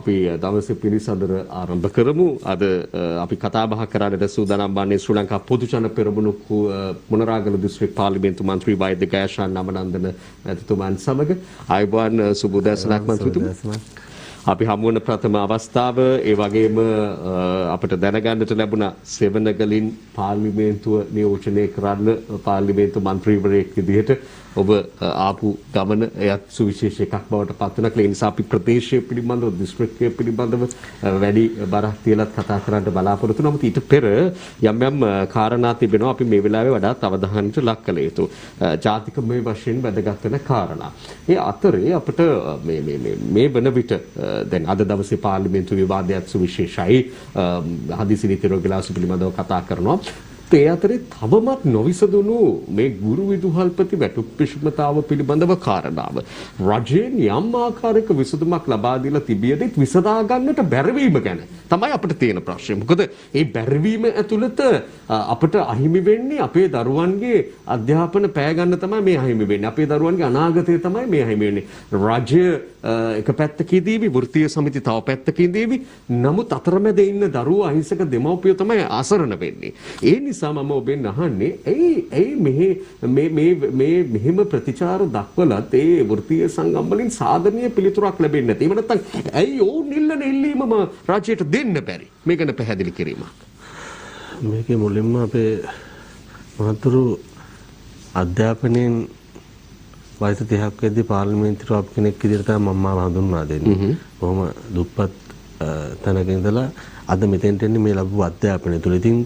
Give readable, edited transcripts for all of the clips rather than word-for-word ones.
අපි දවසේ පිළිසඳර ආරම්භ කරමු. අද අපි කතා බහ කරන්නට සූදානම් වන්නේ ශ්‍රී ලංකා පොදු ජන පෙරමුණු මොනරාගල දිස්ත්‍රික් පාර්ලිමේන්තු මන්ත්‍රී වෛද්‍ය ගෑෂාන් නමනන්දන මැතිතුමන් සමග ආයුබෝවන් සුබ උදෑසනක් මන්ත්‍රීතුමා. අපි හමු වන ප්‍රථම අවස්ථාව ඒ වගේම අපිට දැනගන්නට ලැබුණා සෙවණගලින් පාර්ලිමේන්තුව නියෝජනය කරන්න පාර්ලිමේන්තු මන්ත්‍රීවරයෙක් විදිහට ඔබ ආපු ගමන එයත් සුවිශේෂ එකක් බවට පත් වෙනවා. ඒ නිසා අපි ප්‍රදේශය පිළිබඳව දිස්ත්‍රික්කය පිළිබඳව වැඩි බරක් තියලා කතා කරන්න බලාපොරොත්තු වෙනවා. ඊට පෙර යම් යම් කාරණා තිබෙනවා අපි මේ වෙලාවේ වඩාත් අවධානයට ලක් කළ යුතු. ජාතික මේ වශයෙන් වැදගත් වෙන කාරණා. ඒ අතරේ අපිට මේ වන විට දැන් අද දවසේ පාර්ලිමේන්තු විවාදයක් සුවිශේෂයි. හදිසි නීති රෝගලාසු පිළිබඳව කතා කරනවා. ඒ අතරේ තවමත් නොවිසඳුණු මේ ගුරු විදුහල්පති වැටුප් විෂමතාව පිළිබඳව කාරණාව රජයෙන් යම් ආකාරයක විසඳුමක් ලබා දීලා තිබියදීත් විසඳා ගන්නට බැරිවීම ගැන තමයි අපිට තියෙන ප්‍රශ්නේ. මොකද මේ බැරිවීම ඇතුළත අපිට අහිමි වෙන්නේ අපේ දරුවන්ගේ අධ්‍යාපන පෑ ගන්න තමයි මේ අහිමි වෙන්නේ. අපේ දරුවන්ගේ අනාගතය තමයි මේ අහිමි වෙන්නේ. රජය එක පැත්තකදීවි වෘත්තීය සමිති තව පැත්තකදීවි. නමුත් අතරමැද ඉන්න දරුවෝ අහිංසක දෙමව්පියෝ තමයි අසරණ වෙන්නේ. ඒ නිසා මම ඔබෙන් අහන්නේ ඇයි මෙහෙම ප්‍රතිචාර දක්වලත් ඒ වෘත්තීය සංගම් වලින් සාධනීය පිළිතුරක් ලැබෙන්නේ නැති. එහෙම නැත්නම් ඇයි ඕන් ඉල්ලන ඉල්ලීමම රාජ්‍යයට දෙන්න බැරි? මේක ගැන පැහැදිලි කිරීමක්. මේකේ මුලින්ම අපේ මහතුරු අධ්‍යාපනයෙන් වයස 30ක් වෙද්දී පාර්ලිමේන්තුවට අප කෙනෙක් විදිහට තමයි මම මාව හඳුන්වා දෙන්නේ. බොහොම දුප්පත් තැනක ඉඳලා අද මෙතෙන්ට එන්නේ මේ ලැබුව අධ්‍යාපනය තුළ. ඉතින්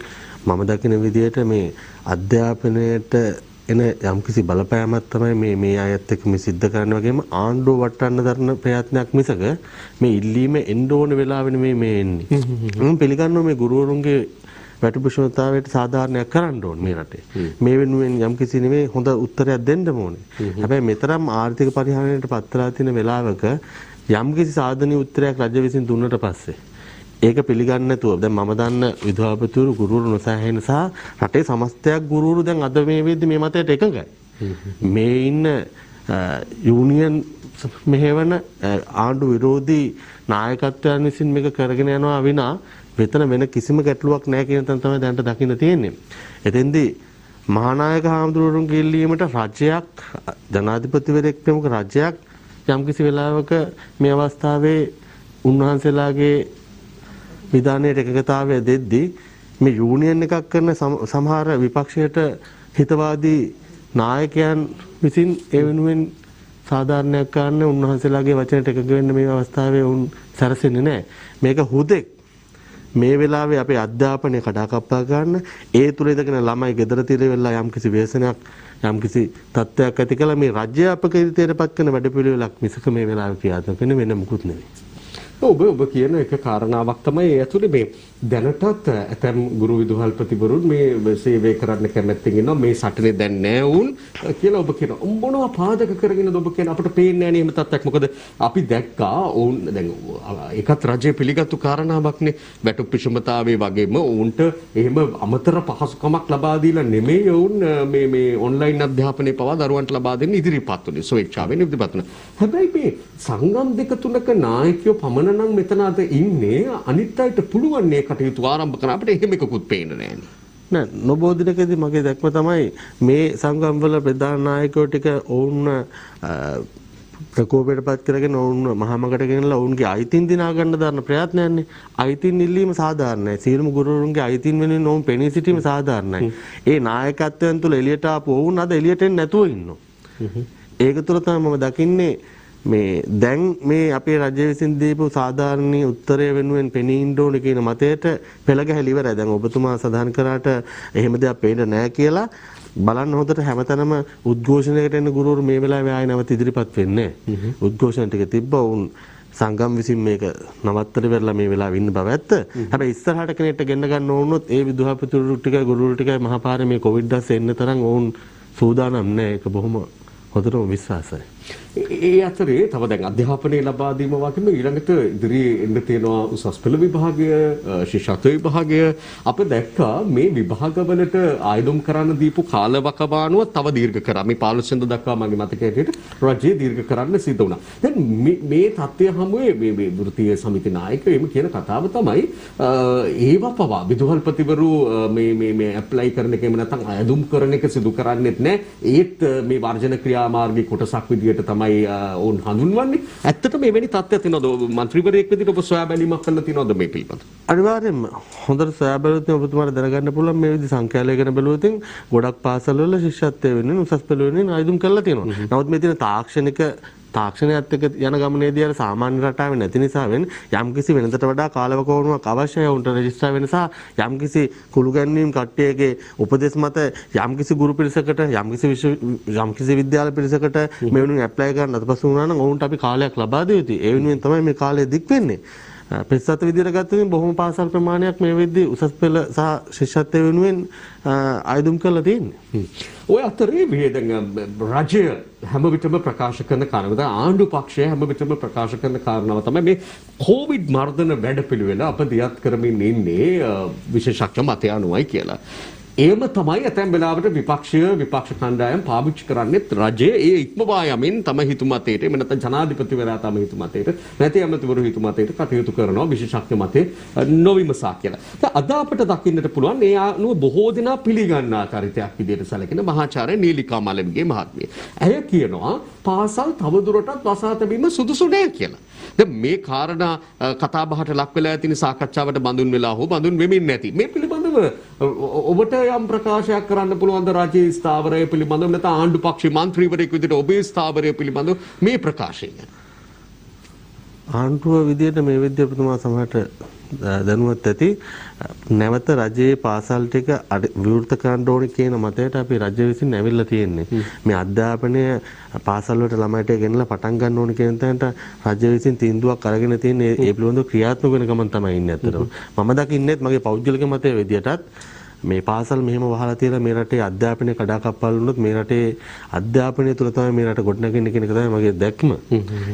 මම දකින විදිහට මේ අධ්‍යාපනයට එන යම්කිසි බලපෑමක් තමයි මේ අයත් එක්ක මේ සිද්ධ කරන වගේම ආණ්ඩුව වටන්න දරන ප්‍රයත්නයක් මිසක මේ ඉල්ලීම එන්න ඕන වෙලාවෙ නෙමෙයි මේ එන්නේ. මම පිළිගන්නවා මේ ගුරුවරුන්ගේ වැටුප් විෂමතාවයට සාධාරණයක් කරන්න ඕනේ මේ රටේ. මේ වෙනුවෙන් යම්කිසි නෙමෙයි හොඳ උත්තරයක් දෙන්න ඕනේ. හැබැයි මෙතරම් ආර්ථික පරිහානියට පත් වෙලා තියෙන වෙලාවක යම්කිසි සාධනීය උත්තරයක් රජය විසින් දුන්නට පස්සේ ඒක පිළිගන්නේ නැතුව දැන් මම දන්න විදුහල්පතිවරු ගුරුවරු නොසෑහෙන සහ රටේ සමස්තයක් ගුරුවරු දැන් අද මේ වෙද්දි මේ මතයට එකඟයි. මේ ඉන්න යූනියන් මෙහෙවන ආණ්ඩු විරෝධී නායකත්වයන් විසින් මේක කරගෙන යනවා විනා වෙතන වෙන කිසිම ගැටලුවක් නැහැ කියන තැන තමයි දැනට දකින්න තියෙන්නේ. එතෙන්දී මහානායක හාමුදුරුවන්ගේ ඉල්ලීමට රජයක් ජනාධිපතිවරයෙක් ප්‍රමුඛ රජයක් යම්කිසි වෙලාවක මේ අවස්ථාවේ උන්වහන්සේලාගේ විධානයේ එකගතාවය දෙද්දී මේ යූනියන් එකක් කරන සමහර විපක්ෂයට හිතවාදී නායකයන් විසින් ඒ වෙනුවෙන් සාධාරණයක් ගන්න උන්වහන්සේලාගේ වචනට එකඟ වෙන්න මේ අවස්ථාවේ උන් සැරසෙන්නේ නැහැ. මේක හුදෙක් මේ වෙලාවේ අපේ අධ්‍යාපනය කඩාකප්පා ගන්න ඒ තුල ඉඳගෙන ළමයි ගෙදර තිර වෙලා යම්කිසි ව්‍යසනයක් යම්කිසි තත්ත්වයක් ඇති කළා මේ රජ්‍ය අපකීර්තියටපත් කරන වැඩපිළිවෙලක් මිසක මේ වෙලාවේ ක්‍රියාත්මක වෙන වෙන මුකුත් නෙවෙයි. ඔබ කියන එක කාරණාවක් තමයි ඒ ඇතුලේ මේ දැනටත් ඇතම් ගුරු විදුහල්පතිවරුන් මේ සේවය කරන්න කැමැත්තෙන් ඉන්නවා මේ සටනේ දැන් නෑ වුන් කියලා ඔබ කියනවා. මොනවා පාදක කරගෙනද ඔබ කියන අපිට පේන්නේ නෑ නේ එහෙම තත්ත්වයක්. මොකද අපි දැක්කා ඔවුන් දැන් ඒකත් රජයේ පිළිගත්තු කාරණාවක්නේ. වැටුප් විෂමතාවයේ වගේම ඔවුන්ට එහෙම අමතර පහසුකමක් ලබා දීලා නෙමෙයි ඔවුන් මේ ඔන්ලයින් අධ්‍යාපනය පවා දරුවන්ට ලබා දෙන්න ඉදිරිපත් වුණේ. ස්වේච්ඡාවෙන් ඉදිරිපත් වුණා. හැබැයි මේ සංගම් දෙක තුනක නායකයෝ පමණ නම් මෙතන අද ඉන්නේ අනිත් අයට පුළුවන් මේ කටයුතු ආරම්භ කරන්න අපිට එහෙම එකකුත් පේන්නේ නැහැ නෑ. නොබෝ දිනකදී මගේ දැක්ම තමයි මේ සංගම් වල ප්‍රධාන නායකයෝ ටික ඔවුන් ප්‍රකෝපයටපත් කරගෙන ඔවුන් මහමගට ගෙනලා ඔවුන්ගේ අයිතින් දිනා ගන්න දාන ප්‍රයත්නයන්නේ. අයිතින් ඉල්ලීම සාධාරණයි. සියලුම ගුරුවරුන්ගේ අයිතින් වෙනුවෙන් ඔවුන් පෙනී සිටීම සාධාරණයි. ඒ නායකත්වයන් තුළ එළියට ආපු ඔවුන් අද එළියට එන්නේ නැතුව ඉන්නවා. ඒක තුළ තමයි මම දකින්නේ මේ දැන් මේ අපේ රජය විසින් දීපු සාධාරණීය උත්තරය වෙනුවෙන් පෙනී ඉන්න ඕනේ කියන මතයට පෙළ ගැහිලි ඉවරයි. දැන් ඔබතුමා සඳහන් කරාට එහෙම දෙයක් පේන්න නැහැ කියලා බලන්න හොඳට හැමතැනම උද්ඝෝෂණයකට එන ගුරුවරු මේ වෙලාවේ ආයෙ නැවත ඉදිරිපත් වෙන්නේ නැහැ. උද්ඝෝෂණ ටික තිබ්බා වුන් සංගම් විසින් මේක නවත්තට වෙරලා මේ වෙලාවේ ඉන්න බව ඇත්ත. හැබැයි ඉස්සරහට කෙනෙක්ට ගෙන්න ගන්න ඕනොත් ඒ විදුහල්පතිවරු ටික ගුරුවරු ටික මහපාරේ මේ කොවිඩ් දැස් එන්න තරම් වුන් සූදානම් නැහැ. ඒක බොහොම හොඳටම විශ්වාසයි. ඒ අතරේ තව දැන් අධ්‍යාපනය ලබා දීම වගේම ඊළඟට ඉදිරියේ එන්න තියෙනවා උසස් පෙළ විභාගය, ශිෂ්‍යත්ව විභාගය. අප දැක්කා මේ විභාගවලට ආයුධම් කරන්න දීපු කාලවකවානුව තව දීර්ඝ කරා. මේ 15 වෙනිදා දක්වා මගේ මතකයේ හැටියට රජයේ දීර්ඝ කරන්න සිද්ධ වුණා. දැන් මේ තත්ත්වය හමුවේ මේ වෘත්තීය සමිති නායකයෙම කියන කතාව තමයි ඒව පවා විදුහල්පතිවරු මේ ඇප්ලයි කරන එකම නැත්නම් ආයුධම් කරන එක සිදු කරන්නේත් නැහැ. ඒත් මේ වර්ජන ක්‍රියාමාර්ගයේ කොටසක් විදියට තමයි ඕන් හඳුන්වන්නේ. ඇත්තට මේ වෙනි තත්ත්වයක් තියෙනවද? මන්ත්‍රීවරයෙක් විදිහට ඔබ සොයා බැලීමක් කරලා තියෙනවද මේ පිළිබඳව? අනිවාර්යෙන්ම හොඳට සොයා බැලුවොත් ඔබතුමාට දැනගන්න පුළුවන් මේ විදි සංඛ්‍යාලයකට බැලුවොත් ගොඩක් පාසල්වල ශිෂ්‍යත්වය වෙනුවෙන් උසස් පෙළ වෙනුවෙන් ආයුධම් කරලා තියෙනවා. නමුත් මේ තියෙන තාක්ෂණයත් එක්ක යන ගමනේදී අර සාමාන්‍ය රටාවේ නැති නිසාවෙන් යම්කිසි වෙනදට වඩා කාලවකවානුවක් අවශ්‍යයි උන්ට රෙජිස්ටර් වෙන සහ යම්කිසි කුළු ගැන්වීම් කට්ටියගේ උපදෙස් මත යම්කිසි ගුරු පිරිසකට යම්කිසි විද්‍යාල පිරිසකට මේ වෙනුවෙන් ඇප්ලයි කරන්න අතපසු වුණා නම් ඔවුන්ට අපි කාලයක් ලබා දිය යුතුයි. ඒ වෙනුවෙන් තමයි මේ කාලය දික් වෙන්නේ. පෙස්සත් විදියට ගත්තොත් බොහොම පාසල් ප්‍රමාණයක් මේ වෙද්දී උසස් පෙළ සහ ශිෂ්‍යත්වය වෙනුවෙන් ආයුධම් කරලා තියෙන්නේ. ඔය අතරේ මේ දැන් රජය හැම විටම ප්‍රකාශ කරන කාරණා, ආණ්ඩු පක්ෂය හැම විටම ප්‍රකාශ කරන කාරණාව තමයි මේ කොවිඩ් මර්ධන වැඩපිළිවෙල අප දියත් කරමින් ඉන්නේ විශේෂඥ මතය අනුවයි කියලා. ඒම තමයි ඇතැම් වෙලාවට විපක්ෂ කණ්ඩායම් පාවිච්චි කරන්නේ රජයේ ඒ ඉක්මවා යමින් තම හිතුමතේට එමෙ නැත්නම් ජනාධිපතිවරයා තම හිතුමතේට නැති ඇමතිවරු හිතුමතේට කටයුතු කරනවා විශේෂඥ මතේ නොවිමසා කියලා. දැන් අද අපට දකින්නට පුළුවන් ඒ අනුව බොහෝ දෙනා පිළිගන්නා චරිතයක් විදිහට සැලකෙන මහාචාර්ය නීලිකා මලවිගේ මහත්මිය. ඇය කියනවා පාසල් තවදුරටත් වසා තැබීම සුදුසු නෑ කියලා. දැන් මේ කාරණා කතා බහට ලක් වෙලා ඇතින සාකච්ඡාවට බඳුන් වෙලා හෝ බඳුන් වෙමින් නැති. මේ පිළිබඳව ඔබට යම් ප්‍රකාශයක් කරන්න පුළුවන් ද රාජ්‍ය ස්ථාවරය පිළිබඳව නැත්නම් ආණ්ඩු පක්ෂ මන්ත්‍රීවරයෙකු විදිහට ඔබේ ස්ථාවරය පිළිබඳව මේ ප්‍රකාශය? ආණ්ඩුව විදිහට මේ විද්‍යාපතිතුමා සමහරට දැනුවත් ඇති නැවත රජයේ පාසල් ටික විවෘත කරන්න ඕනේ කියන මතයට අපි රජය විසින් ඇවිල්ලා තියෙන්නේ. මේ අධ්‍යාපනය පාසල් වලට ළමයිට ගෙනලා පටන් ගන්න ඕනේ කියන තැනට රජය විසින් තීන්දුවක් අරගෙන තියෙන්නේ. ඒ පිළිබඳව ක්‍රියාත්මක වෙන ගමන් තමයි ඉන්නේ ඇත්තටම. මම දකින්නේත් මගේ පෞද්ගලික මතය විදියටත් මේ පාසල් මෙහෙම වහලා තියලා මේ රටේ අධ්‍යාපනය කඩාකප්පල් වුණොත් මේ රටේ අධ්‍යාපනය තුල තමයි මේ රට ගොඩනගන්නේ කියන එක තමයි මගේ දැක්ම.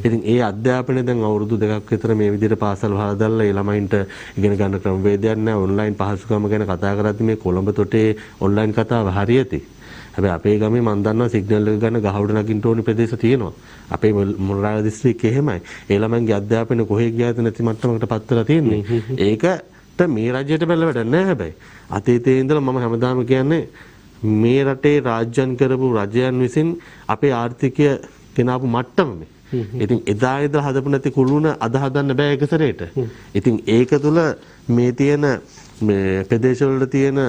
ඉතින් ඒ අධ්‍යාපනය දැන් අවුරුදු 2ක් විතර මේ විදිහට පාසල් වහලා දාලා ඒ ළමයින්ට ඉගෙන ගන්න ක්‍රමවේදයක් නැහැ. ඔන්ලයින් පහසුකම් ගැන කතා කරද්දී මේ කොළඹ තොටේ ඔන්ලයින් කතාව හරියටි. හැබැයි අපේ ගමේ මම දන්නවා සිග්නල් එක ගන්න ගහවඩ නගින්න ඕනි ප්‍රදේශ තියෙනවා. අපේ මොනරාගල දිස්ත්‍රික්කයේ එහෙමයි. ඒ ළමයින්ගේ අධ්‍යාපනය කොහේ ගියාද නැති මට්ටමකට පත් වෙලා තියෙන්නේ. ඒකට මේ රජයට බැල වැඩක් නැහැ හැබැයි. අතීතයේ ඉඳලා මම හැමදාම කියන්නේ මේ රටේ රාජ්‍යයන් කරපු රජයන් විසින් අපේ ආර්ථිකය ගෙනාපු මට්ටම මේ. ඉතින් එදා ඉඳලා හදපු නැති කුළුණ අද හදන්න බෑ එක සැරේට. ඉතින් ඒක තුල මේ තියෙන මේ ප්‍රදේශවල තියෙන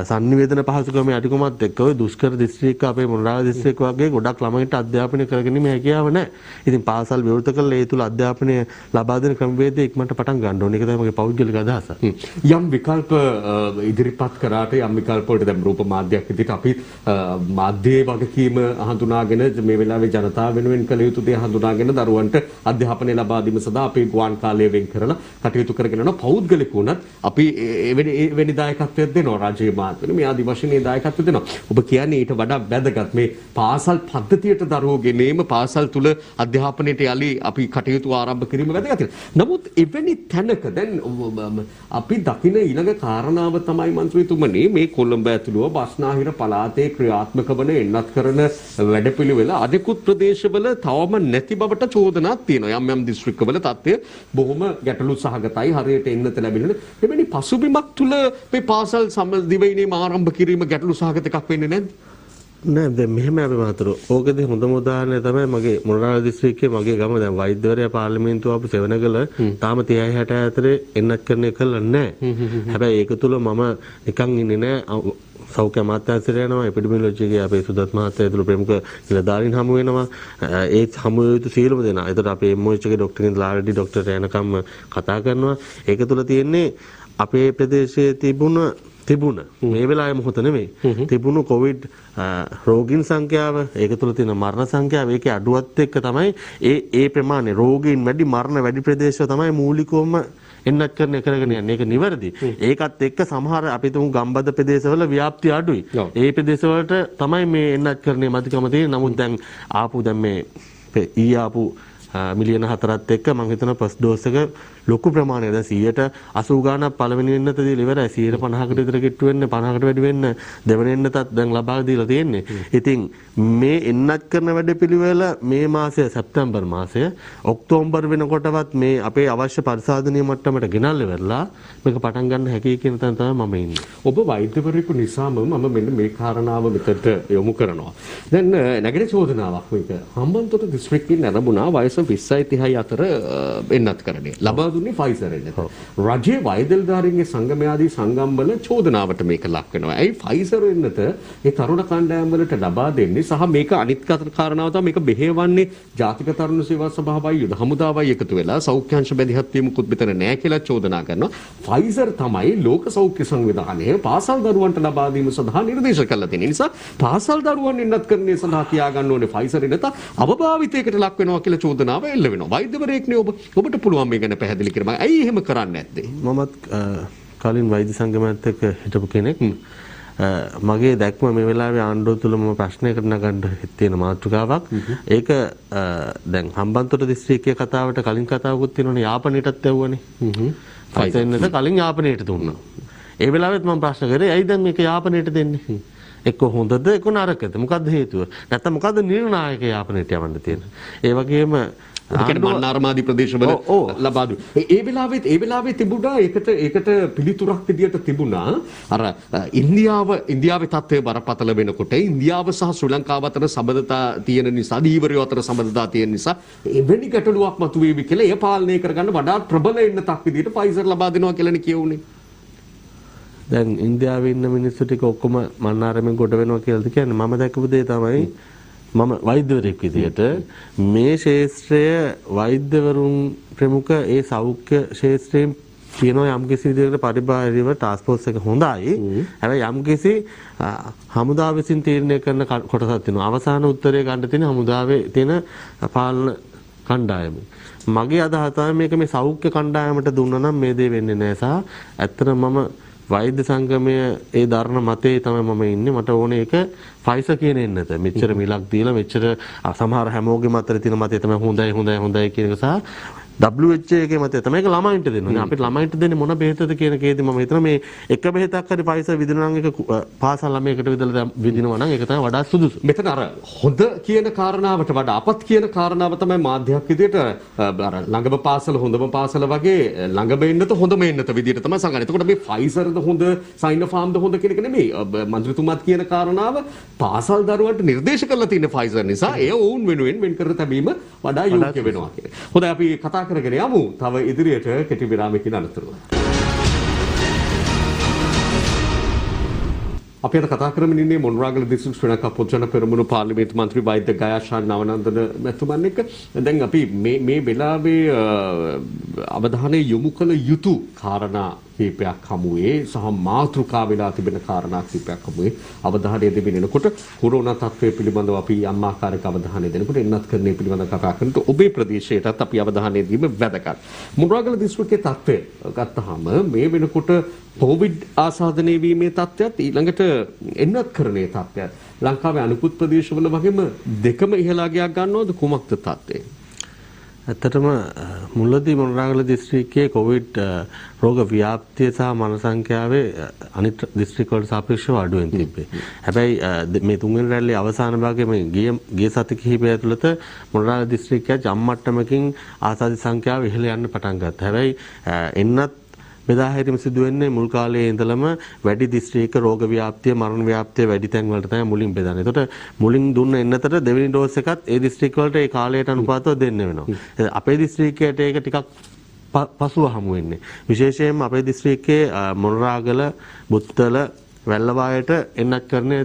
සංනිවේදන පහසුකම් අඩුකමත් එක්ක ඔය දුෂ්කර දිස්ත්‍රික්ක අපේ මොනරාගල දිස්ත්‍රික්ක වගේ ගොඩක් ළමයින්ට අධ්‍යාපනය කරගැනීමේ හැකියාව නැහැ. ඉතින් පාසල් විවෘත කළා ඒ තුල අධ්‍යාපනය ලබා දෙන ක්‍රමවේදය ඉක්මනට පටන් ගන්න ඕනේ. ඒක තමයි මගේ පෞද්ගලික අදහස. යම් විකල්ප ඉදිරිපත් කරාට යම් විකල්ප වලට දැන් රූප මාධ්‍යයක් විදිහට අපි මාධ්‍යයේ වගකීම හඳුනාගෙන මේ වෙලාවේ ජනතාව වෙනුවෙන් කළ යුතු දේ හඳුනාගෙන දරුවන්ට අධ්‍යාපනය ලබා දීම සඳහා අපි ගුවන් කාලය වෙන් කරලා කටයුතු කරගෙන යනවා. පෞද්ගලික වුණත් අපි එවැනි දායකත්වයක් දෙනවා රාජ්‍ය මාත්‍රේ මේ ආදි වශයෙන් දායකත්ව දෙනවා. ඔබ කියන්නේ ඊට වඩා වැදගත් මේ පාසල් පද්ධතියට දරුවෝ ගෙනීම පාසල් තුල අධ්‍යාපනයට යලි අපි කටයුතු ආරම්භ කිරීම වැදගත්. නමුත් එවැනි තැනක දැන් අපි දකින ඊළඟ කාරණාව තමයි මන්ත්‍රීතුමනි මේ කොළඹ ඇතුළුව බස්නාහිර පළාතේ ක්‍රියාත්මක වන එන්නත් කරන වැඩපිළිවෙල අනෙකුත් ප්‍රදේශවල තවම නැති බවට චෝදනාවක් තියෙනවා. යම් දිස්ත්‍රික්කවල තත්ත්වය බොහොම ගැටලු සහගතයි. හරියට එන්නත ලැබෙන්නේ නැහැ. එවැනි පසුබිමක් තුල මේ පාසල් දිවයිනේ ආරම්භ කිරීම ගැටලු සහගත එකක් වෙන්නේ නැද්ද? නෑ දැන් මෙහෙම අපි මාතර ඕකදී හොඳම උදාහරණය තමයි මගේ මොනරාගල දිස්ත්‍රික්කයේ මගේ ගම දැන් වෛද්‍යවරයා පාර්ලිමේන්තුව ආපු සෙවණගල තාම 30 60 අතරේ එන්නත් කරන්නේ කළා නෑ. හැබැයි ඒක තුල මම නිකන් ඉන්නේ නෑ. සෞඛ්‍ය අමාත්‍යාංශයට යනවා, එපිඩිමියොලොජිගේ අපේ සුදත් මහත්තයා ඇතුළු ප්‍රමුඛ නිලධාරීන් හමු වෙනවා. ඒ හමු යුතු සියලුම දෙනා. ඒතර අපේ MOH එකේ ડોක්ටර් ඉඳලා ආරඩි ડોක්ටර් යනකම් කතා කරනවා. ඒක තුල තියෙන්නේ අපේ ප්‍රදේශයේ තිබුණ මේ වෙලාවේ මොහොත නෙමෙයි තිබුණු කොවිඩ් රෝගීන් සංඛ්‍යාව ඒක තුළ තියෙන මරණ සංඛ්‍යාව ඒකේ අඩුවත් එක්ක තමයි ඒ ප්‍රමාණය රෝගීන් වැඩි මරණ වැඩි ප්‍රදේශව තමයි මූලිකවම එන්නත් කරගෙන යන්නේ. ඒක නිවැරදි. ඒකත් එක්ක සමහර අපි තුමු ගම්බද ප්‍රදේශවල ව්‍යාප්තිය අඩුයි. ඒ ප්‍රදේශවලට තමයි මේ එන්නත් කරන්නේ මතිකම තියෙන්නේ. නමුත් දැන් මේ ඊ ආපු මිලියන 4ත් එක්ක මම හිතනවා ෆස්ට් ඩෝස් එක ලොකු ප්‍රමාණයක් දැන් 180 ගාණක් පළවෙනි එන්නතදී ඉවරයි 50කට විතර කිට්ටු වෙන්නේ 50කට වැඩි වෙන්න දෙවෙනි එන්නතත් දැන් ලබා දීලා තියෙන්නේ. ඉතින් මේ එන්නත් කරන වැඩපිළිවෙල මේ මාසය සැප්තැම්බර් මාසය ඔක්තෝබර් වෙනකොටවත් මේ අපේ අවශ්‍ය පරිසාධනීය මට්ටමට ගෙනල්ලා ඉවරලා මේක පටන් ගන්න හැකි කියන තැන තමයි මම ඉන්නේ. ඔබ වෛද්‍යවරයෙකු නිසාම මම මෙන්න මේ කාරණාව මෙතනට යොමු කරනවා. දැන් නැගෙන චෝදනාවක් මේක හම්බන්තොට දිස්ත්‍රික්කයේ නැරඹුණා වයස 20යි 30යි අතර එන්නත් කරන්නේ. ලබා දුන්නේ ෆයිසර් එන්නත. රජයේ වෛද්‍යල්ධාරීන්ගේ සංගමයාදී සංගම්වල චෝදනාවට මේක ලක් වෙනවා. ඇයි ෆයිසර් එන්නත ඒ තරුණ කණ්ඩායම් වලට ලබා දෙන්නේ සහ මේක අනිත් කාරණාව තමයි මේක බෙහෙවන්නේ ජාතික තරුණ සේවා සභාවයි යුද හමුදාවයි එකතු වෙලා සෞඛ්‍යාංශ බැදිහත් වීමකුත් මෙතන නැහැ කියලා චෝදනා කරනවා. ෆයිසර් තමයි ලෝක සෞඛ්‍ය සංවිධානයේ පාසල් දරුවන්ට ලබා දීම සඳහා නිර්දේශ කළා තියෙන නිසා පාසල් දරුවන් එන්නත් කරන්නේ සඳහා තියා ගන්න ඕනේ ෆයිසර් එන්නත අවභාවිතයකට ලක් වෙනවා කියලා චෝදනාව එල්ල වෙනවා. වෛද්‍යවරයෙක්නේ ඔබට පුළුවන් මේක ගැන පැහැදිලි කරන්න. ඇයි එහෙම කරන්නේ නැත්තේ? මමත් කලින් වෛද්‍ය සංගමයත් එක්ක හිටපු කෙනෙක්. මගේ දැක්ම මේ වෙලාවේ ආණ්ඩුව තුල මම ප්‍රශ්නයකට නගන්න තියෙන මාතෘකාවක්. ඒක දැන් හම්බන්තොට දිස්ත්‍රික්කයේ කතාවට කලින් කතාවකුත් තියෙනවනේ යාපනයටත් ඇව්වනේ. ෆයිසර් එන්නත කලින් යාපනයට දුන්නා. ඒ වෙලාවෙත් මම ප්‍රශ්න කරේ ඇයි දැන් මේක යාපනයට දෙන්නේ? එක්ක හොඳද එක්ක නරකද? මොකද්ද හේතුව? නැත්නම් මොකද්ද නිර්ණායක යාපනයට යවන්න තියෙන? ඒ වගේම මන්නාරමාදී ප්‍රදේශවල ලබා දු. ඒ වෙලාවේ තිබුණා ඒකට පිළිතුරක් විදියට තිබුණා අර ඉන්දියාවේ තත්ත්වය බරපතල වෙනකොට ඉන්දියාව සහ ශ්‍රී ලංකාව අතර සබඳතා තියෙන නිසා දීවරයෝ අතර සබඳතා තියෙන නිසා එවැනි ගැටලුවක් මතුවේවි කියලා එය පාලනය කරගන්න වඩාත් ප්‍රබල එන්නතක් විදියට ෆයිසර් ලබා දෙනවා කියලානේ කියුනේ. දැන් ඉන්දියාවේ ඉන්න මිනිස්සු ටික ඔක්කොම මන්නාරමෙන් ගොඩ වෙනවා කියලාද කියන්නේ? මම දැකපු දේ තමයි මම වෛද්‍යවරයෙක් විදියට මේ ශාස්ත්‍රය වෛද්‍යවරුන් ප්‍රමුඛ ඒ සෞඛ්‍ය ශාස්ත්‍රයෙන් කියන යම්කිසි විදිහකට පරිබාහිරව ටාස්ක් ෆෝස් එක හොඳයි. හැබැයි යම්කිසි හමුදාව විසින් තීරණය කරන කොටසක් තියෙනවා. අවසාන උත්තරය ගන්න තියෙන හමුදාවේ තියෙන පාලන කණ්ඩායම. මගේ අදහස තමයි මේක මේ සෞඛ්‍ය කණ්ඩායමට දුන්නා නම් මේ දේ වෙන්නේ නැහැ සහ ඇත්තටම මම වෛද්‍ය සංගමයේ ඒ ධර්ම මතේ තමයි මම ඉන්නේ. මට ඕනේ ඒක ෆයිසර් කියන එන්නත. මෙච්චර මිලක් දීලා මෙච්චර සමහර හැමෝගෙම අතර තියෙන මතේ තමයි හොඳයි කියන එක සහ WHO එකේ මතය තමයි ඒක ළමයින්ට දෙන්නේ. අපිට ළමයින්ට දෙන්නේ මොන බෙහෙතද කියන කේදී මම හිතනවා මේ එක බෙහෙතක් හරි ෆයිසර් විදිනවා නම් ඒක පාසල් ළමයකට විදිනවා නම් ඒක තමයි වඩා සුදුසු. මෙතන අර හොඳ කියන කාරණාවට වඩා අපත් කියන කාරණාව තමයි මාධ්‍යයක් විදියට අර ළඟම පාසල හොඳම පාසල වගේ ළඟම එන්නත හොඳම එන්නත විදියට තමයි සංගණනය. එතකොට මේ ෆයිසර්ද හොඳ සයිනෝෆාම්ද හොඳ කියන එක නෙමෙයි. මන්ත්‍රීතුමාත් කියන කාරණාව පාසල් දරුවන්ට නිර්දේශ කරලා තියෙන ෆයිසර් නිසා එය ඔවුන් වෙනුවෙන් වෙන් කර තැබීම වඩා යෝග්‍ය වෙනවා කියන්නේ. හොඳයි අපි කතා කරගෙන යමු තව ඉදිරියට කෙටි විරාමයකින් අනතුරුව. අපි අද කතා කරමින් ඉන්නේ මොණරාගල දිස්ත්‍රික් ශ්‍රී ලංකා පොදුජන පෙරමුණු පාර්ලිමේන්තු මන්ත්‍රී වෛද්‍ය ගයාශාන් නවනන්දන මැතිතුමන් එක්ක දැන් අපි මේ වෙලාවේ අවධානය යොමු කළ යුතු කාරණා කීපයක් හමුවේ සහ මාතෘකා වෙලා තිබෙන කාරණා කීපයක් හමුවේ අවධානය දෙමිනෙනකොට කොරෝනා තත්ත්වය පිළිබඳව අපි යම් ආකාරයක අවධානය දෙනකොට එන්නත් කරන්නේ පිළිබඳව කතා කරනකොට ඔබේ ප්‍රදේශයටත් අපි අවධානය දීම වැදගත්. මොණරාගල දිස්ත්‍රික්කයේ තත්ත්වය ගත්තාම මේ වෙනකොට කොවිඩ් ආසාදනය වීමේ තත්ත්වයක් ඊළඟට එන්නත් කරන්නේ තත්ත්වයක් ලංකාවේ අනිකුත් ප්‍රදේශවල වගේම දෙකම ඉහළා ගියා ගන්නවද කුමක්ද තත්ත්වය? ඇත්තටම මුලදී මොණරාගල දිස්ත්‍රික්කයේ කොවිඩ් රෝග ව්‍යාප්තිය සහ මරණ සංඛ්‍යාවේ අනිත් දිස්ත්‍රික් වලට සාපේක්ෂව අඩුවෙන් තිබ්බේ. හැබැයි මේ තුන්වෙනි රැල්ලේ අවසාන භාගයේ මේ ගිය සති කිහිපය ඇතුළත මොණරාගල දිස්ත්‍රික්කයේ ජම් මට්ටමකින් ආසාදිත සංඛ්‍යාව ඉහළ යන්න පටන් ගත්තා. හැබැයි එන්නත් බෙදා හැරීම සිදු වෙන්නේ මුල් කාලයේ ඉඳලම වැඩි දිස්ත්‍රික්ක රෝග ව්‍යාප්තිය මරණ ව්‍යාප්තිය වැඩි තැන් වලට තමයි මුලින් බෙදන්නේ. ඒකට මුලින් දුන්න එන්නතට දෙවෙනි ඩෝස් එකත් ඒ දිස්ත්‍රික්ක වලට ඒ කාලයට අනුපාතව දෙන්න වෙනවා. අපේ දිස්ත්‍රික්කයට ඒක ටිකක් පසුව හමු වෙන්නේ. විශේෂයෙන්ම අපේ දිස්ත්‍රික්කයේ මොණරාගල, බුත්තල, වැල්ලවායට එන්නත් කරන්නේ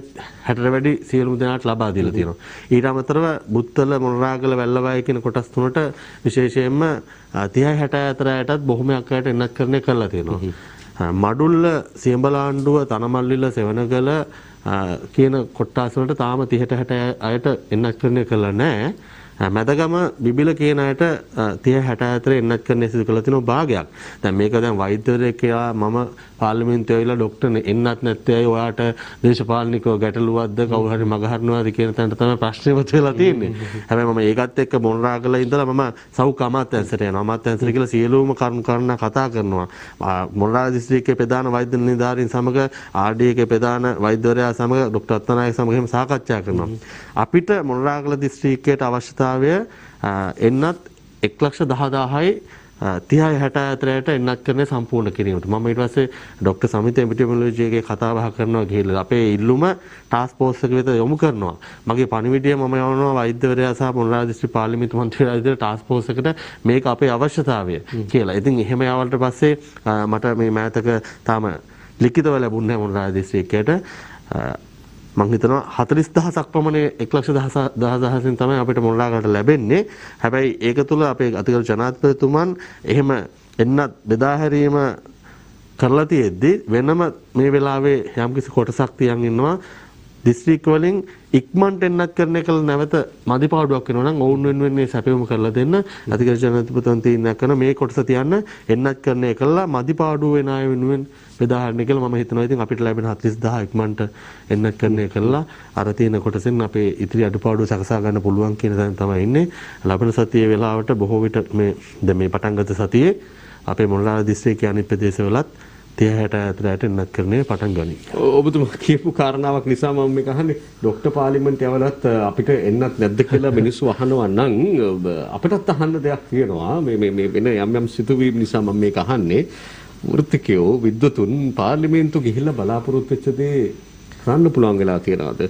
60ට වැඩි සියලුම දෙනාට ලබා දීලා තියෙනවා. ඊට අමතරව බුත්තල, මොණරාගල, වැල්ලවාය කියන කොටස් තුනට විශේෂයෙන්ම 30 60 අතර අයටත් බොහොමයක් අයට එන්නත් කරන්නේ කරලා තියෙනවා. මඩුල්ල, සියඹලාණ්ඩුව, තනමල්ලිල, සෙවණගල කියන කොටස් වලට තාම 30 60 අයට එන්නත් කරන්නේ කරලා නැහැ. මැදගම බිබිල කියන අයට 30-64 එන්නත් කරන්න සිදු කළ තියෙන භාගයක්. දැන් මේක දැන් වෛද්‍යවරයෙක් කියලා මම පාර්ලිමේන්තුවේ ඇවිල්ලා ડોක්ටර් එන්නත් නැත්තේ අය ඔයාට දේශපාලනිකව ගැටලුවක්ද කවුරු හරි මගහරනවාද කියන තැනට තමයි ප්‍රශ්නේ වෙලා තියෙන්නේ. හැබැයි මම ඒකත් එක්ක මොණරාගල ඉඳලා මම සෞඛ්‍ය අමාත්‍යාංශයට යනවා. අමාත්‍යාංශයට කියලා සියලුම කරුණු කතා කරනවා. මොණරාගල දිස්ත්‍රික්කයේ ප්‍රධාන වෛද්‍ය නිලධාරීන් සමග RD එකේ ප්‍රධාන වෛද්‍යවරයා සමග ડોක්ටර් අත්තනායක සමග එහෙම සාකච්ඡා කරනවා. අපිට මොණරාගල දිස්ත්‍රික්කයට අවශ්‍යතාවය එන්නත් 1,10,000යි 30-64ට එන්නත් කරන්නේ සම්පූර්ණ කිරීමට. මම ඊට පස්සේ ડોක්ටර් සමිත එපිඩිමියොලොජි එකේ කතා බහ කරනවා ගිහිල්ලා අපේ ඉල්ලුම ටාස්ක් ෆෝස් එක වෙත යොමු කරනවා. මගේ පණිවිඩය මම යවනවා වෛද්‍යවරයා සහ මොණරාගල දිස්ත්‍රික් පාර්ලිමේන්තු මන්ත්‍රීවරයා විදිහට ටාස්ක් ෆෝස් එකට මේක අපේ අවශ්‍යතාවය කියලා. ඉතින් එහෙම යවලට පස්සේ මට මේ මෑතක තාම ලිඛිතව ලැබුණේ මොණරාගල දිස්ත්‍රික්කයට මම හිතනවා 40000ක් පමණ 1,10,000න් තමයි අපිට මොණරාගලට ලැබෙන්නේ. හැබැයි ඒක තුල අපේ අතිගරු ජනාධිපතිතුමන් එහෙම එන්නත් බෙදා හැරීම කරලා තියෙද්දි වෙනම මේ වෙලාවේ යම්කිසි කොටසක් තියන් ඉන්නවා දිස්ත්‍රික් වලින් ඉක්මනට එන්නත් කරන එක නැවත මදිපාඩුවක් වෙනවා නම් ඔවුන් වෙනුවෙන් මේ සැපයුම කරලා දෙන්න අතිගරු ජනාධිපතිතුමන් තීරණයක් කරන මේ කොටස තියන්න එන්නත් කරන එකලා මදිපාඩුව වෙන අය වෙනුවෙන් බෙදාහන්න කියලා මම හිතනවා. ඉතින් අපිට ලැබෙන 40000 ඉක්මනට එන්නත් කරන එකලා අර තියෙන කොටසෙන් අපේ ඉතිරි අඩුපාඩු සකසා ගන්න පුළුවන් කියන තැන තමයි ඉන්නේ. ලබන සතියේ වෙලාවට බොහෝ විට මේ පටන් ගත සතියේ අපේ මොණරාගල දිස්ත්‍රික්කයේ අනිත් ප්‍රදේශවලත් 30-64ට එන්නත් කරන්නේ පටන් ගනී. ඔබතුමා කියපු කාරණාවක් නිසා මම මේක අහන්නේ ડોක්ටර් පාර්ලිමේන්තුවලත් අපිට එන්නත් නැද්ද කියලා මිනිස්සු අහනවා නම් අපිටත් අහන්න දෙයක් තියෙනවා. මේ වෙන යම් සිතුවීම් නිසා මම මේක අහන්නේ. වෘත්තිකයෝ විද්වතුන් පාර්ලිමේන්තු ගිහිල්ලා බලාපොරොත්තු වෙච්ච දේ කරන්න පුළුවන් වෙලා තියෙනවද?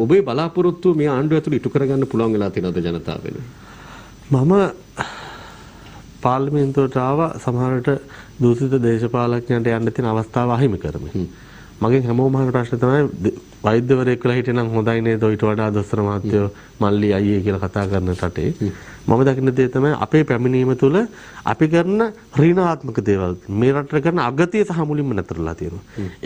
ඔබේ බලාපොරොත්තු මේ ආණ්ඩුව ඇතුළේ ඉටු කරගන්න පුළුවන් වෙලා තියෙනවද ජනතාව වෙනුවෙන්? මම පාර්ලිමේන්තුවට ආවා සමහරට දූෂිත දේශපාලඥයන්ට යන්න තියෙන අවස්ථාව අහිමි කරමින්. මගෙන් හැමෝම අහන ප්‍රශ්නේ තමයි වෛද්‍යවරයෙක් වෙලා හිටියනම් හොඳයි නේද ඊට වඩා දොස්තර මහත්තයෝ මල්ලි අයියේ කියලා කතා කරන රටේ මම දකින්න දේ තමයි අපේ පැමිණීම තුළ අපි කරන ඍණාත්මක දේවල් මේ රටට කරන අගතිය සහ මුලින්ම නැතරලා තියෙනවා.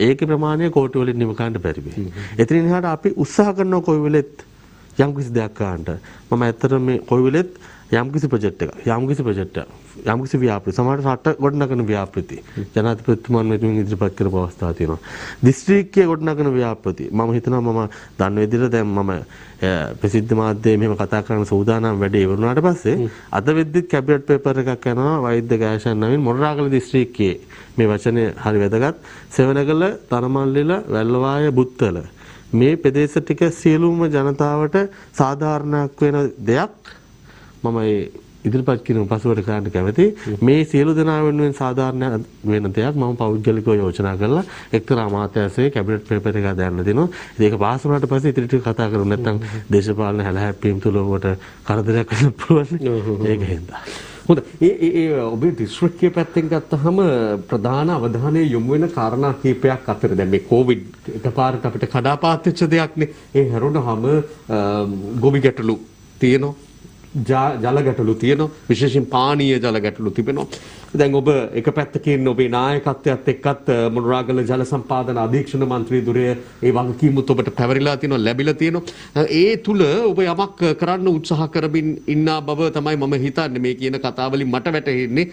ඒකේ ප්‍රමාණය කෝටි වලින් නිම ගන්න බැරි වෙයි. එතනින් එහාට අපි උත්සාහ කරනවා කොයි වෙලෙත් යම් කිසි දෙයක් ගන්නට. මම ඇත්තටම මේ කොයි වෙලෙත් යම්කිසි ප්‍රොජෙක්ට් එකක් යම්කිසි ව්‍යාපෘති සමහර රට ගොඩනගන ව්‍යාපෘති ජනාධිපතිතුමන් මෙතුමින් ඉදිරිපත් කරපු අවස්ථා තියෙනවා. දිස්ත්‍රික්කයේ ගොඩනගන ව්‍යාපෘති මම හිතනවා මම දන්න විදිහට දැන් මම ප්‍රසිද්ධ මාධ්‍යයේ මෙහෙම කතා කරන සූදානම් වැඩේ ඉවරුනාට පස්සේ අද වෙද්දිත් කැබිනට් පේපර් එකක් යනවා වෛද්‍ය ගෑෂන් නමින් මොණරාගල දිස්ත්‍රික්කයේ මේ වචනේ හරි වැදගත් සෙවණගල තරමල්ලිල වැල්ලවාය බුත්තල මේ ප්‍රදේශ ටික සියලුම ජනතාවට සාධාරණයක් වෙන දෙයක් මම ඉදිරිපත් කිරීම පසුවට කරන්න කැමති. මේ සියලු දෙනා වෙනුවෙන් සාධාරණ වෙන දෙයක් මම පෞද්ගලිකව යෝජනා කරලා එක්තරා අමාත්‍යාංශයේ කැබිනට් පේපර් එක දාන්න දෙනවා. ඒක පාස් වුණාට පස්සේ ඉතිරි ටික කතා කරමු. නැත්නම් දේශපාලන හැලහැප්පීම් තුල ඔබට කරදරයක් වෙන්න පුළුවන්. ඒක හින්දා. හොඳ ඒ ඔබේ දිස්ත්‍රික්කයේ පැත්තෙන් ගත්තහම ප්‍රධාන අවධානය යොමු වෙන කාරණා කීපයක් අතර දැන් මේ කොවිඩ් එකපාරට අපිට කඩාපාත් වෙච්ච දෙයක්නේ. ඒ හැරුණාම ගොවි ගැටලු තියෙනවා. ජල ගැටලු තියෙනවා. විශේෂයෙන් පානීය ජල ගැටලු තිබෙනවා. දැන් ඔබ එක පැත්තකින් ඔබේ නායකත්වයත් එක්කත් මොණරාගල ජල සම්පාදන අධීක්ෂණ මන්ත්‍රී ධුරය ඒ වගකීමුත් ඔබට පැවරිලා තියෙනවා ලැබිලා තියෙනවා. ඒ තුල ඔබ යමක් කරන්න උත්සාහ කරමින් ඉන්න බව තමයි මම හිතන්නේ. මේ කියන කතාවලින් මට වැටහෙන්නේ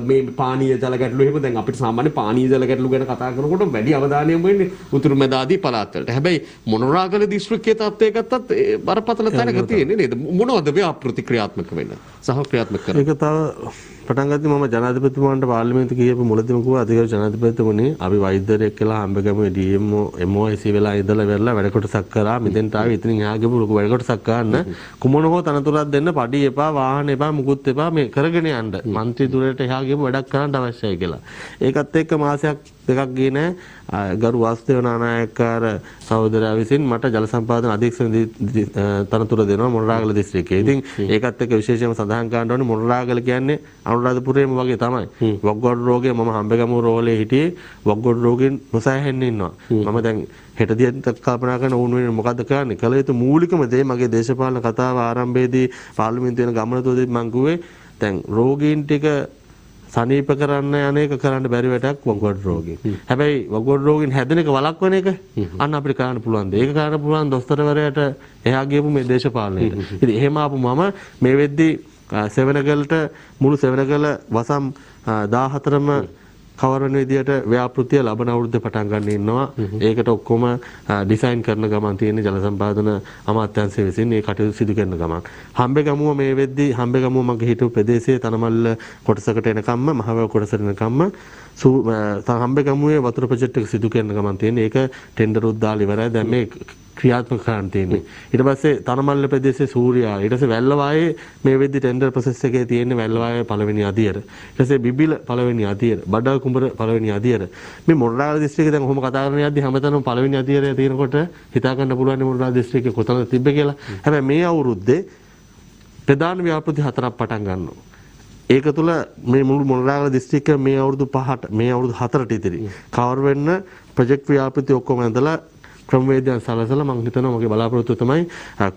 මේ පානීය ජල ගැටලු එහෙම දැන් අපිට සාමාන්‍ය පානීය ජල ගැටලු ගැන කතා කරනකොට වැඩි අවධානය යොමු වෙන්නේ උතුරු මැද ආදී පළාත් වලට. හැබැයි මොණරාගල දිස්ත්‍රික්කයේ තත්ත්වය ගත්තත් බරපතල තැනක තියෙන්නේ නේද? මොනවද ව්‍යාපෘති ක්‍රියාත්මක වෙන්න සහ ක්‍රියාත්මක කරන්න? ඒක තව පටන් ගත්තේ මම ජනාධිපතිතුමාන්ට පාර්ලිමේන්තු කියපු මුලදීම කිව්වා අධිකාරී ජනාධිපතිතුමනි අපි වෛද්‍යවරයෙක් කියලා හම්බගමුවේ DMO MOIC වෙලා ඉඳලා වෙරලා වැඩ කොටසක් කරා මෙතෙන්ට ආවේ ඉතින් එහා ගිහපු ලොකු වැඩ කොටසක් ගන්න කුමන හෝ තනතුරක් දෙන්න පඩි එපා වාහන එපා මුකුත් එපා මේ කරගෙන යන්න മന്ത്രി දුරට එහා ගිහපු වැඩක් කරන්න අවශ්‍යයි කියලා. ඒකත් එක්ක මාසයක් දෙකක් ගියේ නෑ ගරු වාසුදේව නානායක්කාර සහෝදරයා විසින් මට ජල සම්පාදන අධීක්ෂණ තනතුර දෙනවා මොණරාගල දිස්ත්‍රික්කයේ. ඉතින් ඒකත් එක්ක විශේෂයෙන්ම සඳහන් කරන්න ඕනේ මොණරාගල කියන්නේ අනුරාධපුරයේම වගේ තමයි. වක්ගොඩ රෝගය මම හම්බෙගමුව රෝලේ හිටියේ වක්ගොඩ රෝගෙන් නොසෑහෙන්න ඉන්නවා. මම දැන් හෙට දිහට කල්පනා කරන ඕන වෙන මොකද්ද කරන්නේ? කල යුතු මූලිකම දේ මගේ දේශපාලන කතාව ආරම්භයේදී පාර්ලිමේන්තුවේ යන ගමන තුලදී මම කිව්වේ දැන් රෝගීන් ටික සනීප කරන්න යන්නේක කරන්න බැරි වැඩක් වකුගඩු රෝගී. හැබැයි වකුගඩු රෝගීන් හැදෙන එක වළක්වන එක අන්න අපිට කරන්න පුළුවන්. ඒක කරන්න පුළුවන් දොස්තරවරයාට එහා ගියපු මේ දේශපාලනයට. ඉතින් එහෙම ආපු මම මේ වෙද්දි සෙවණගලට මුළු සෙවණගල වසම් 14ම කවර වෙන විදියට ව්‍යාපෘතිය ලබන අවුරුද්දේ පටන් ගන්න ඉන්නවා. ඒකට ඔක්කොම ඩිසයින් කරන ගමන් තියෙන ජල සම්පාදන අමාත්‍යාංශය විසින් මේ කටයුතු සිදු කරන ගමන්. හම්බෙගමුව මේ වෙද්දී හම්බෙගමුව මගේ හිටපු ප්‍රදේශයේ තනමල්ල කොටසකට එනකම්ම මහවැව කොටසට එනකම්ම හම්බෙගමුවේ වතුර ප්‍රොජෙක්ට් එක සිදු කරන ගමන් තියෙන. ඒක ටෙන්ඩර් උත් දාලා ඉවරයි. දැන් මේ ක්‍රියාත්මක කරන්න තියෙන්නේ. ඊට පස්සේ තනමල්ල ප්‍රදේශයේ සූර්යා ඊට පස්සේ වැල්ලවායේ මේ වෙද්දි ටෙන්ඩර් ප්‍රොසෙස් එකේ තියෙන්නේ වැල්ලවායේ පළවෙනි අදියර. ඊට පස්සේ බිබිල පළවෙනි අදියර. බඩල් කුඹර පළවෙනි අදියර. මේ මොණරාගල දිස්ත්‍රික්කේ දැන් ඔහොම කතා කරන යද්දි හැමතැනම පළවෙනි අදියරේ තියෙනකොට හිතා ගන්න පුළුවන් මොණරාගල දිස්ත්‍රික්කේ කොතනද තිබ්බේ කියලා. හැබැයි මේ අවුරුද්දේ ප්‍රධාන ව්‍යාපෘති 4ක් පටන් ගන්නවා. ඒක තුළ මේ මුළු මොණරාගල දිස්ත්‍රික්කය මේ අවුරුදු 5ට මේ අවුරුදු 4ට ඉතිරි කවර් වෙන්න ප්‍රොජෙක්ට් ව්‍යාපෘති ඔක්කොම ඇඳලා ක්‍රමවේදයන් සලසලා මම හිතනවා මගේ බලාපොරොත්තුව තමයි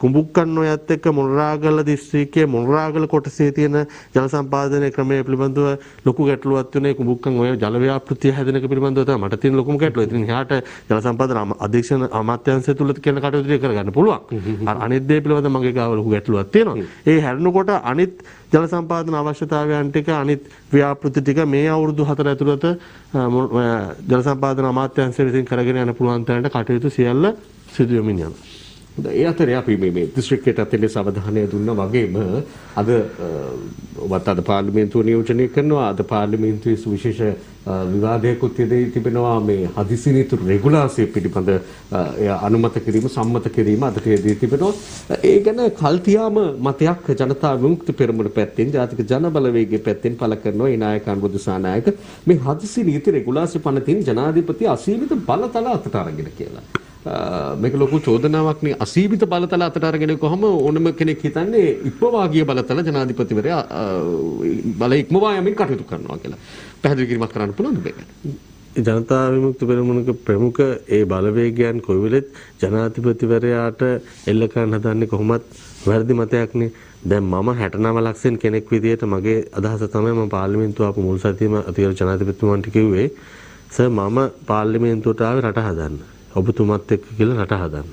කුඹුක්කන් ඔයත් එක්ක මොණරාගල දිස්ත්‍රික්කයේ මොණරාගල කොටසේ තියෙන ජල සම්පාදනයේ ක්‍රමය පිළිබඳව ලොකු ගැටලුවක් තුනේ කුඹුක්කන් ඔය ජල ව්‍යාපෘතිය හැදෙන එක පිළිබඳව තමයි මට තියෙන ලොකුම ගැටලුව. ඉතින් එහාට ජල සම්පාදන අධීක්ෂණ අමාත්‍යාංශය තුල කියන කටයුතු කරගන්න පුළුවන්. අනිත් දේ පිළිබඳව මගේ ගාව ලොකු ගැටලුවක් තියෙනවා. ඒ හැරෙනකොට අනිත් ජල සම්පාදන අවශ්‍යතාවයන් ටික අනිත් ව්‍යාපෘති ටික මේ අවුරුදු 4 ඇතුළත ජල සම්පාදන අමාත්‍යාංශය විසින් කරගෙන යන පුළුවන් තරමට කටයුතු සියල්ල සිදු වෙමින් යනවා. ඒ අතරේ අපි මේ දිස්ත්‍රික්කයට අතේ අවධානය දුන්නා වගේම අද ඔබත් අද පාර්ලිමේන්තුව නියෝජනය කරනවා. අද පාර්ලිමේන්තුවේ සුවිශේෂ විවාදයකුත් තිබෙනවා මේ හදිසි නීති රෙගුලාසිය පිළිබඳ අනුමත කිරීම සම්මත කිරීම අදට යෙදී තිබෙනවා. ඒ ගැන කල්තියාම මතයක් ජනතා විමුක්ති පෙරමුණ පැත්තෙන් ජාතික ජන බලවේගයේ පැත්තෙන් පළ කරනවා. ඒ නායකයන් බුදුසානායක මේ හදිසි නීති රෙගුලාසිය පනතින් ජනාධිපති අසීමිත බලතල අතට අරගෙන කියලා. මේක ලොකු චෝදනාවක් නේ. අසීමිත බලතල අතට අරගෙන කොහොම ඕනම කෙනෙක් හිතන්නේ ඉක්මවාගිය බලතල ජනාධිපතිවරයා බල ඉක්මවා යමින් කටයුතු කරනවා කියලා. පැහැදිලි කිරීමක් කරන්න පුළුවන්ද මේක? ජනතා විමුක්ති පෙරමුණක ප්‍රමුඛ ඒ බලවේගයන් කොයි වෙලෙත් ජනාධිපතිවරයාට එල්ල කරන්න හදන්නේ කොහොමත් වැරදි මතයක්නේ. දැන් මම 69 ලක්ෂෙන් කෙනෙක් විදියට මගේ අදහස තමයි මම පාර්ලිමේන්තුව ආපු මුල් සතියේම අතිගරු ජනාධිපතිතුමන්ට කිව්වේ සර් මම පාර්ලිමේන්තුවට ආවේ රට හදන්න. ඔබතුමත් එක්ක කියලා රට හදන්න.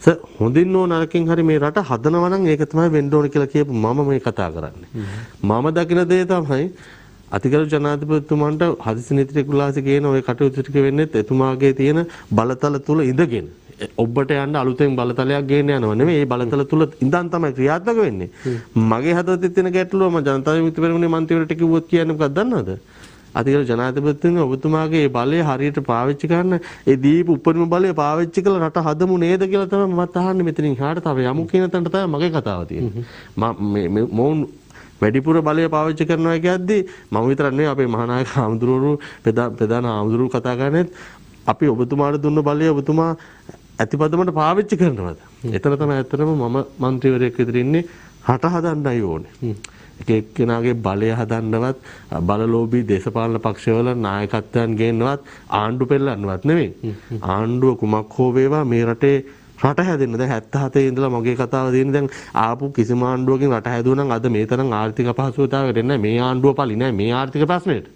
සර් හොඳින් ඕන නරකින් හරි මේ රට හදනවා නම් ඒක තමයි වෙන්න ඕන කියලා කියපු මම මේ කතා කරන්නේ. මම දකින දේ තමයි අතිගරු ජනාධිපතිතුමන්ට හදිසි නීති රෙගුලාසි කියන ওই කටයුතු ටික වෙන්නේ එතුමාගේ තියෙන බලතල තුල ඉඳගෙන. ඔබට යන්න අලුතෙන් බලතලයක් ගේන්න යනවා නෙමෙයි. මේ බලතල තුල ඉඳන් තමයි ක්‍රියාත්මක වෙන්නේ. මගේ හදවතේ තියෙන ගැටලුව මම ජනතා විමුක්ති පෙරමුණේ මන්ත්‍රීවරට කිව්වොත් කියන්නේ මොකක්ද දන්නවද? අතිගරු ජනාධිපතිතුමනි ඔබතුමාගේ මේ බලය හරියට පාවිච්චි කරන්න ඒ දීපු උපරිම බලය පාවිච්චි කරලා රට හදමු නේද කියලා තමයි මමත් අහන්නේ. මෙතනින් එහාට තව යමු කියන තැනට තමයි මගේ කතාව තියෙන්නේ. මම මොවුන් වැඩිපුර බලය පාවිච්චි කරනවා කියද්දී මම විතරක් නෙවෙයි අපේ මහානායක ආමඳුරු ප්‍රධාන ආමඳුරු කතා කරන්නේ අපි ඔබතුමාට දුන්න බලය ඔබතුමා ඇතිපදමට පාවිච්චි කරනවද? එතන තමයි ඇත්තටම මම മന്ത്രിවරයෙක් විදිහට ඉන්නේ රට හදන්නයි ඕනේ. එක එක්කෙනාගේ බලය හදන්නවත් බලලෝභී දේශපාලන පක්ෂවල නායකත්වයන් ගේන්නවත් ආණ්ඩු පෙරලන්නවත් නෙවෙයි. ආණ්ඩුව කුමක් හෝ වේවා මේ රටේ රට හැදෙන්න දැන් 77 ඉඳලා මගේ කතාව තියෙන්නේ දැන් ආපු කිසිම ආණ්ඩුවකින් රට හැදුවා නම් අද මේ තරම් ආර්ථික අපහසුතාවයකට එන්නේ නැහැ. මේ ආණ්ඩුව පලි නැහැ මේ ආර්ථික ප්‍රශ්නෙට.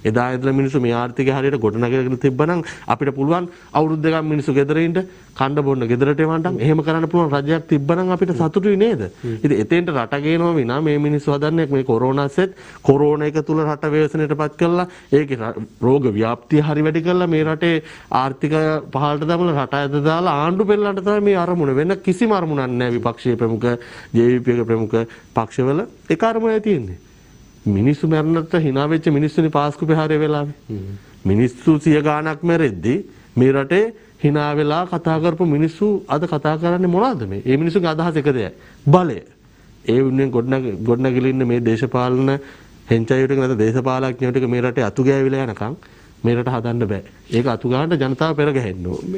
එදා ඉඳලා මිනිස්සු මේ ආර්ථිකය හරියට ගොඩනගගෙන තිබ්බනම් අපිට පුළුවන් අවුරුදු දෙකක් මිනිස්සු ගෙදර ඉන්න කණ්ඩ බොන්න ගෙදරට එවන්නම් එහෙම කරන්න පුළුවන් රජයක් තිබ්බනම් අපිට සතුටුයි නේද? ඉතින් එතෙන්ට රට ගේනවා විනා මේ මිනිස්සු හදන්නේ මේ කොරෝනාසෙත් කොරෝනා එක තුල රට ව්‍යසනයටපත් කරලා ඒකේ රෝග ව්‍යාප්තිය හරි වැඩි කරලා මේ රටේ ආර්ථික පහළට දාලා රට ඇද දාලා ආණ්ඩු පෙරලන්න තමයි මේ අරමුණ. වෙන කිසිම අරමුණක් නැහැ විපක්ෂයේ ප්‍රමුඛ JVP එක ප්‍රමුඛ පක්ෂවල ඒක අරමුණයි තියෙන්නේ. මිනිස්සු මරන්නට hina වෙච්ච මිනිස්සුනි පාස්කු ප්‍රහාරය වෙලාවේ. මිනිස්සු 100 ගාණක් මැරෙද්දි මේ රටේ hina වෙලා කතා කරපු මිනිස්සු අද කතා කරන්නේ මොනවද මේ? මේ මිනිස්සුගේ අදහස එක දෙයයි. බලය. ඒ වුණේ ගොඩනගලා ඉන්න මේ දේශපාලන හෙන්චයියට නැත්නම් දේශපාලඥයෝ ටික මේ රටේ අතු ගෑවිලා යනකම් මේ රට හදන්න බෑ. ඒක අතු ගන්න ජනතාව පෙරගැහෙන්න ඕන.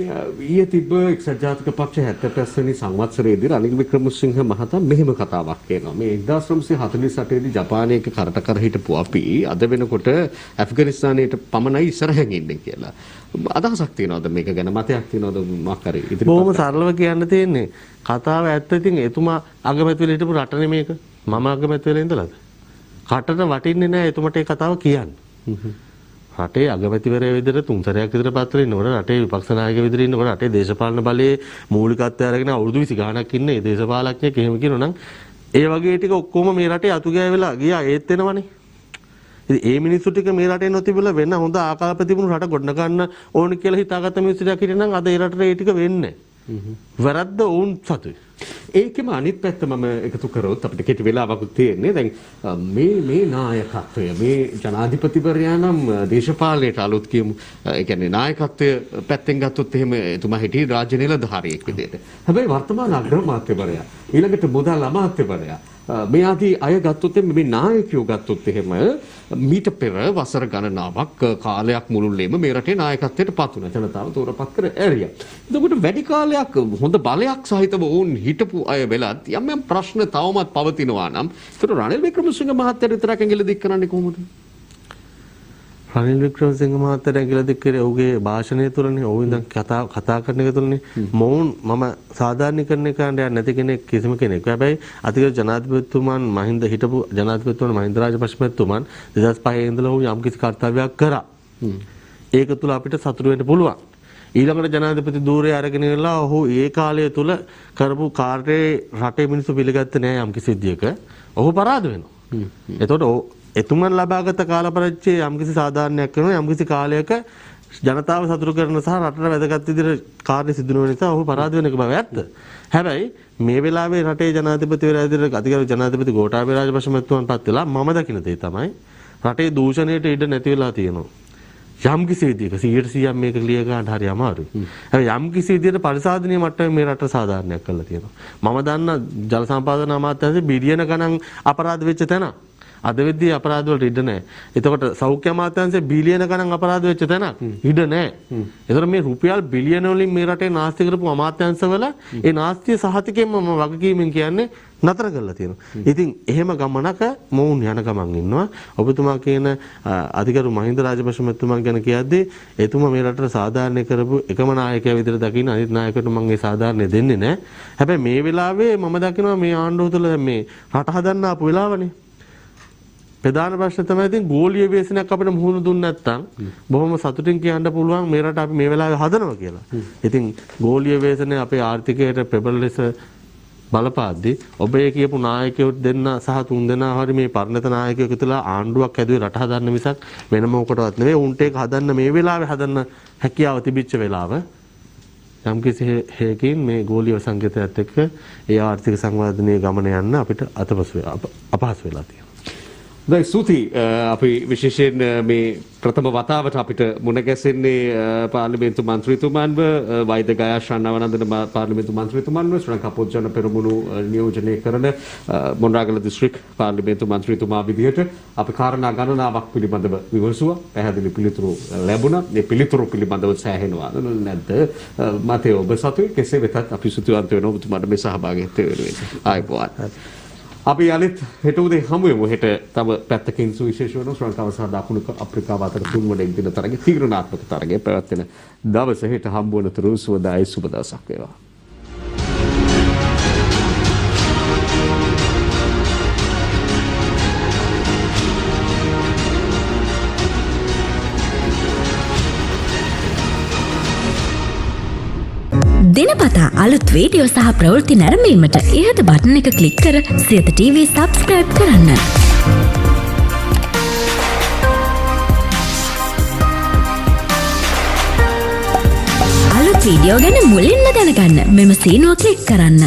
ඊයේ තිබ්බ එක්සත් ජාතික පක්ෂ 75 වෙනි සංවත්සරයේදී රනිල් වික්‍රමසිංහ මහතා මෙහෙම කතාවක් කියනවා. මේ 1948 දී ජපානයේ කරට කර හිටපු අපි අද වෙනකොට ඇෆ්ගනිස්තානයට පමණයි ඉස්සරහින් ඉන්නේ කියලා. අදහසක් තියනවද මේක ගැන මතයක් තියනවද මොකක් හරි ඉතින් බොහොම සරලව කියන්න තියෙන්නේ කතාව ඇත්ත. ඉතින් එතුමා අගමැති වෙලා හිටපු රටනේ මේක. මම අගමැති වෙලා ඉඳලාද? කටට වටින්නේ නැහැ එතුමට ඒ කතාව කියන්න. රටේ අගමැතිවරයා විදිහට තුන් සැරයක් විතර පත් වෙලා ඉන්නකොට රටේ විපක්ෂ නායක විදිහට ඉන්නකොට රටේ දේශපාලන බලයේ මූලිකත්වය අරගෙන අවුරුදු 20 ගාණක් ඉන්නේ ඒ දේශපාලඥයෙක් එහෙම කියනොනම් ඒ වගේ ටික ඔක්කොම මේ රටේ අතු ගෑවිලා ගියා ඒත් වෙනවනේ. ඉතින් ඒ මිනිස්සු ටික මේ රටේ නොතිබිලා වෙන හොඳ ආකල්ප තිබුණු රට ගොඩ ගන්න ඕන කියලා හිතාගත්ත මිනිස්සු ටික හිටියනම් අද ඒ රටේ ඒ ටික වෙන්නේ නැහැ. වැරද්ද වුන් සතුයි. ඒකෙම අනිත් පැත්ත මම එකතු කරොත් අපිට කෙටි වෙලාවකුත් තියෙන්නේ. දැන් මේ නායකත්වය මේ ජනාධිපතිවරයා නම් දේශපාලනයට අලුත් කියමු. ඒ කියන්නේ නායකත්වය පැත්තෙන් ගත්තොත් එහෙම එතුමා හිටියේ රාජ්‍ය නිලධාරියෙක් විදිහට. හැබැයි වර්තමාන අග්‍රාමාත්‍යවරයා ඊළඟට මුදල් අමාත්‍යවරයා මේ ආදී අය ගත්තොත් මේ නායකයෝ ගත්තොත් එහෙම මීට පෙර වසර ගණනාවක් කාලයක් මුළුල්ලේම මේ රටේ නායකත්වයට පත් වුණා. ජනතාව තෝරපත් කර ඇරියා. එතකොට වැඩි කාලයක් හොඳ බලයක් සහිතව වුන් හිටපු අය වෙලත් යම් ප්‍රශ්න තවමත් පවතිනවා නම් ඒතර රනිල් වික්‍රමසිංහ මහත්තයා විතරක් ඇඟිලි දික් කරන්නේ කොහොමද? රනිල් වික්‍රමසිංහ මහත්තයා ඇඟිලි දික් කරේ ඔහුගේ භාෂණය තුළනේ. ඔහු ඉඳන් කතා කරන එක තුළනේ. මොවුන් මම සාධාරණීකරණය කරන්න යන්නේ නැති කෙනෙක් කිසිම කෙනෙක්. හැබැයි අතිගරු ජනාධිපතිතුමන් මහින්ද හිටපු ජනාධිපතිතුමන් මහින්ද රාජපක්ෂ මහත්මයාන් 2005 ඉඳලා ඔහු යම්කිසි කර්තව්‍යයක් කරා. ඒක තුළ අපිට සතුටු වෙන්න පුළුවන්. ඊළඟට ජනාධිපති ධූරය අරගෙන ඉවරලා ඔහු ඒ කාලය තුල කරපු කාර්යයේ රටේ මිනිස්සු පිළිගත්තේ නැහැ යම් කිසි විදියක. ඔහු පරාද වෙනවා. එතකොට එතුමන් ලබාගත කාල පරිච්ඡේදය යම් කිසි සාධාරණයක් කරනවා යම් කිසි කාලයක ජනතාව සතුටු කරන සහ රටට වැදගත් විදිහට කාර්ය සිදු වෙන නිසා ඔහු පරාද වෙන එක බව ඇත්ත. හැබැයි මේ වෙලාවේ රටේ ජනාධිපතිවරයා විදිහට අධිකාරී ජනාධිපති ගෝඨාභය රාජපක්ෂ මහත්මයාන් පත් වෙලා මම දකින දේ තමයි රටේ දූෂණයට ඉඩ නැති වෙලා තියෙනවා. යම් කිසි විදිහක 100% මේක ක්ලියර් ගන්න හරි අමාරුයි. හැබැයි යම් කිසි විදිහට පරිසාධනීය මට්ටමේ මේ රට සාධාරණයක් කරලා තියෙනවා. මම දන්න ජල සම්පාදන අමාත්‍යාංශයේ බිලියන ගණන් අපරාධ වෙච්ච තැන. අද වෙද්දී අපරාධ වලට ඉඩ නැහැ. එතකොට සෞඛ්‍ය අමාත්‍යාංශයේ බිලියන ගණන් අපරාධ වෙච්ච තැනක් ඉඩ නැහැ. ඒතර මේ රුපියල් බිලියන වලින් මේ රටේ නාස්ති කරපු අමාත්‍යාංශවල ඒ නාස්තිය සහතිකයෙන්ම මම වගකීමෙන් කියන්නේ නතර කරලා තියෙනවා. ඉතින් එහෙම ගමනක මොවුන් යන ගමන් ඉන්නවා. ඔබතුමා කියන අධිකරු මහින්ද රාජපක්ෂ මහත්මයා ගැන කියද්දී එතුමා මේ රටට සාධාරණ කරපු එකම නායකයා විදිහට දකින්න අනිත් නායකයට මම ඒ සාධාරණය දෙන්නේ නැහැ. හැබැයි මේ වෙලාවේ මම දකිනවා මේ ආණ්ඩුව තුළ මේ රට හදන්න ආපු වෙලාවනේ. ප්‍රධාන ප්‍රශ්න තමයි ඉතින් ගෝලීය ව්‍යසනයක් අපිට මුහුණ දුන්නේ නැත්නම් බොහොම සතුටින් කියන්න පුළුවන් මේ රට අපි මේ වෙලාවේ හදනවා කියලා. ඉතින් ගෝලීය ව්‍යසනය අපේ ආර්ථිකයට ප්‍රබල ලෙස බලපාද්දී ඔබ ඒ කියපු නායකයෝ දෙන්න සහ තුන් දෙනා හරි මේ පරිණත නායකයෝ එකතුලා ආණ්ඩුවක් ඇදුවේ රට හදන්න මිසක් වෙන මොකටවත් නෙවෙයි. උන්ට ඒක හදන්න මේ වෙලාවේ හදන්න හැකියාව තිබිච්ච වෙලාව යම්කිසි හේකින් මේ ගෝලීය සංකේතයත් එක්ක ඒ ආර්ථික සංවර්ධනයේ ගමන යන්න අපිට අපහසු වෙලා තියෙනවා. දැන් සූති අපි විශේෂයෙන් මේ ප්‍රථම වතාවට අපිට මුණ ගැසෙන්නේ පාර්ලිමේන්තු මන්ත්‍රීතුමන්ව වෛද්‍ය ගයාශාන් නවනන්දන පාර්ලිමේන්තු මන්ත්‍රීතුමන්ව ශ්‍රී ලංකා පොදු ජන පෙරමුණු නියෝජනය කරන මොණරාගල දිස්ත්‍රික් පාර්ලිමේන්තු මන්ත්‍රීතුමා විදිහට අපි කාරණා ගණනාවක් පිළිබඳව විමසුවා. පැහැදිලි පිළිතුරු ලැබුණා. මේ පිළිතුරු පිළිබඳව සෑහෙනවා නැද්ද? මතය ඔබ සතුයි. කෙසේ වෙතත් අපි සතුටුවන්ත වෙනවා ඔබතුමාට මේ සහභාගීත්වය වෙනුවෙන්. ආයුබෝවන්. අපි යලිත් හෙට උදේ හමු වෙමු. හෙට තව පැත්තකින් සුවිශේෂ වෙන ශ්‍රී ලංකාව සහ දකුණු අප්‍රිකාව අතර තුන්වන එක්දින තරගයේ තීරණාත්මක තරගය පැවැත්වෙන දවස හෙට හම්බ වනතුරු සුවදායි සුබ දවසක් වේවා. දිනපතා අලුත් වීඩියෝ සහ ප්‍රවෘත්ති නැරඹීමට ඉහත බටන් එක ක්ලික් කර සියත TV සබ්ස්ක්‍රයිබ් කරන්න. අලුත් වීඩියෝ ගැන මුලින්ම දැනගන්න මෙම සීනුව ක්ලික් කරන්න.